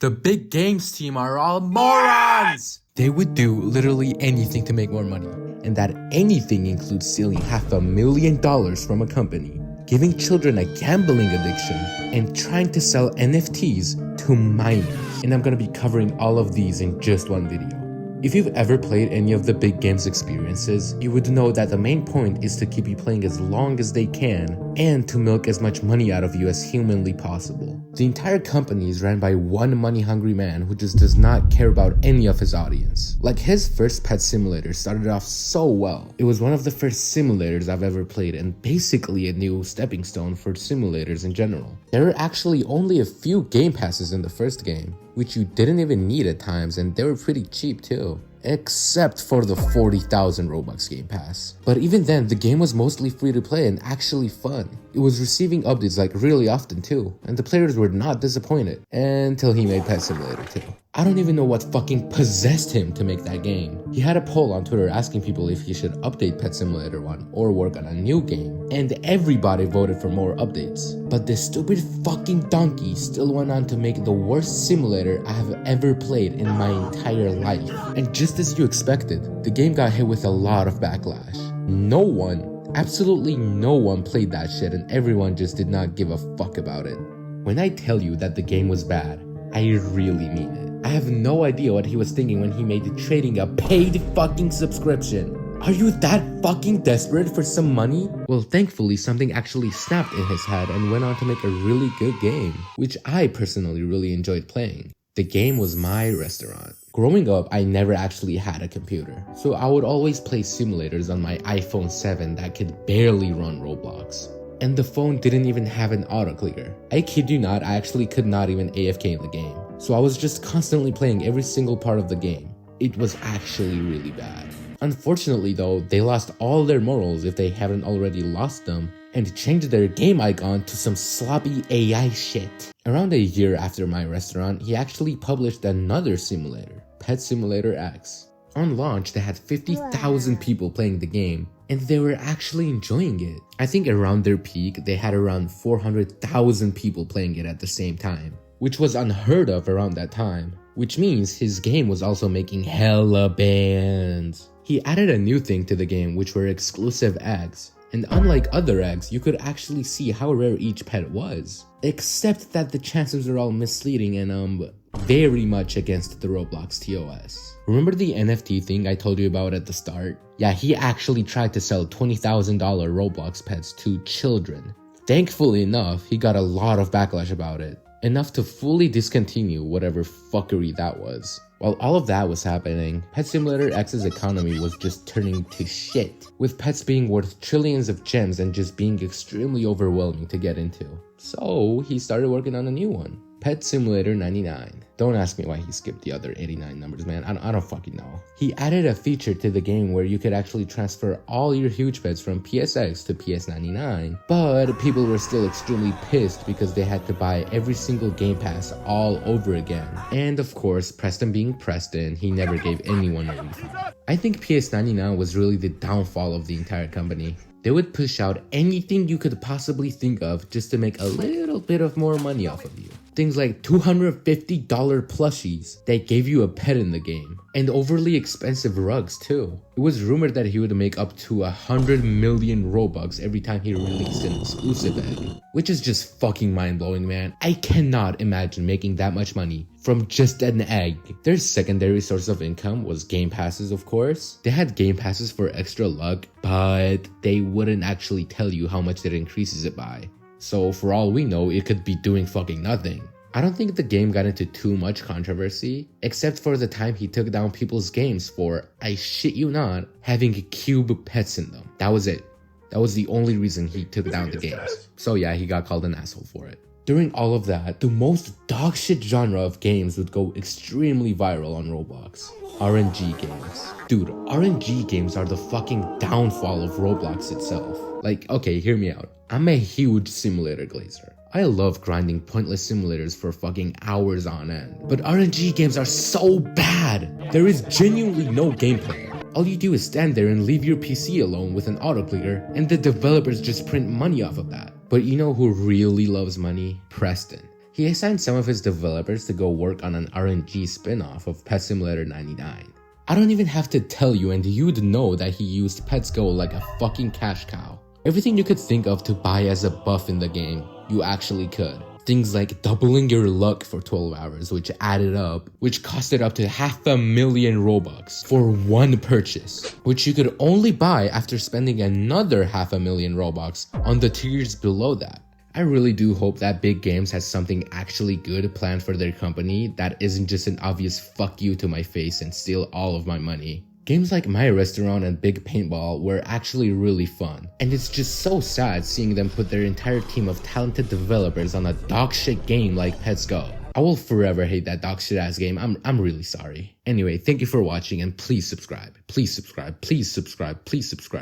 The big games team are all morons! They would do literally anything to make more money. And that anything includes stealing $500,000 from a company, giving children a gambling addiction, and trying to sell NFTs to minors. And I'm gonna be covering all of these in just one video. If you've ever played any of the big games experiences, you would know that the main point is to keep you playing as long as they can and to milk as much money out of you as humanly possible. The entire company is ran by one money-hungry man who just does not care about any of his audience. Like, his first pet simulator started off so well. It was one of the first simulators I've ever played and basically a new stepping stone for simulators in general. There were actually only a few game passes in the first game, which you didn't even need at times, and they were pretty cheap too. Except for the 40,000 Robux game pass. But even then, the game was mostly free to play and actually fun. It was receiving updates like really often too, and the players were not disappointed. Until he made Pet Simulator 2. I don't even know what fucking possessed him to make that game. He had a poll on Twitter asking people if he should update Pet Simulator 1 or work on a new game, and everybody voted for more updates. But this stupid fucking donkey still went on to make the worst simulator I have ever played in my entire life. And just as you expected, the game got hit with a lot of backlash. No one, absolutely no one played that shit, and everyone just did not give a fuck about it. When I tell you that the game was bad, I really mean it. I have no idea what he was thinking when he made trading a paid fucking subscription. Are you that fucking desperate for some money? Well, thankfully something actually snapped in his head and went on to make a really good game, which I personally really enjoyed playing. The game was my restaurant. Growing up, I never actually had a computer, so I would always play simulators on my iPhone 7 that could barely run Roblox. And the phone didn't even have an autoclicker. I kid you not, I actually could not even AFK in the game. So I was just constantly playing every single part of the game. It was actually really bad. Unfortunately though, they lost all their morals if they haven't already lost them, and changed their game icon to some sloppy AI shit. Around a year after my restaurant, he actually published another simulator, Pet Simulator X. On launch, they had 50,000 people playing the game, and they were actually enjoying it. I think around their peak, they had around 400,000 people playing it at the same time, which was unheard of around that time, which means his game was also making hella bands. He added a new thing to the game, which were exclusive eggs. And unlike other eggs, you could actually see how rare each pet was. Except that the chances are all misleading and very much against the Roblox TOS. Remember the NFT thing I told you about at the start? Yeah, he actually tried to sell $20,000 Roblox pets to children. Thankfully enough, he got a lot of backlash about it. Enough to fully discontinue whatever fuckery that was. While all of that was happening, Pet Simulator X's economy was just turning to shit, with pets being worth trillions of gems and just being extremely overwhelming to get into. So he started working on a new one, Pet Simulator 99. Don't ask me why he skipped the other 89 numbers, man. I don't fucking know. He added a feature to the game where you could actually transfer all your huge pets from PSX to PS99, but people were still extremely pissed because they had to buy every single game pass all over again. And of course, Preston being Preston, he never gave anyone a refund. I think PS99 was really the downfall of the entire company. They would push out anything you could possibly think of just to make a little bit of more money off of you. Things like $250 plushies that gave you a pet in the game, and overly expensive rugs too. It was rumored that he would make up to 100 million Robux every time he released an exclusive egg, which is just fucking mind-blowing, man. I cannot imagine making that much money from just an egg. Their secondary source of income was game passes, of course. They had game passes for extra luck, but they wouldn't actually tell you how much it increases it by. So for all we know, it could be doing fucking nothing. I don't think the game got into too much controversy, except for the time he took down people's games for, I shit you not, having cube pets in them. That was it. That was the only reason he took down the games. So yeah, he got called an asshole for it. During all of that, the most dogshit genre of games would go extremely viral on Roblox. RNG games. Dude, RNG games are the fucking downfall of Roblox itself. Like, okay, hear me out. I'm a huge simulator glazer. I love grinding pointless simulators for fucking hours on end. But RNG games are so bad! There is genuinely no gameplay. All you do is stand there and leave your PC alone with an autoclicker, and the developers just print money off of that. But you know who really loves money? Preston. He assigned some of his developers to go work on an RNG spin-off of Pet Simulator 99. I don't even have to tell you, and you'd know that he used Pets Go like a fucking cash cow. Everything you could think of to buy as a buff in the game, you actually could. Things like doubling your luck for 12 hours, which added up, which costed up to 500,000 Robux for one purchase, which you could only buy after spending another 500,000 Robux on the tiers below that. I really do hope that Big Games has something actually good planned for their company that isn't just an obvious fuck you to my face and steal all of my money. Games like My Restaurant and Big Paintball were actually really fun, and it's just so sad seeing them put their entire team of talented developers on a dogshit game like Pets Go. I will forever hate that dogshit ass game. I'm really sorry. Anyway, thank you for watching, and please subscribe. Please subscribe. Please subscribe. Please subscribe.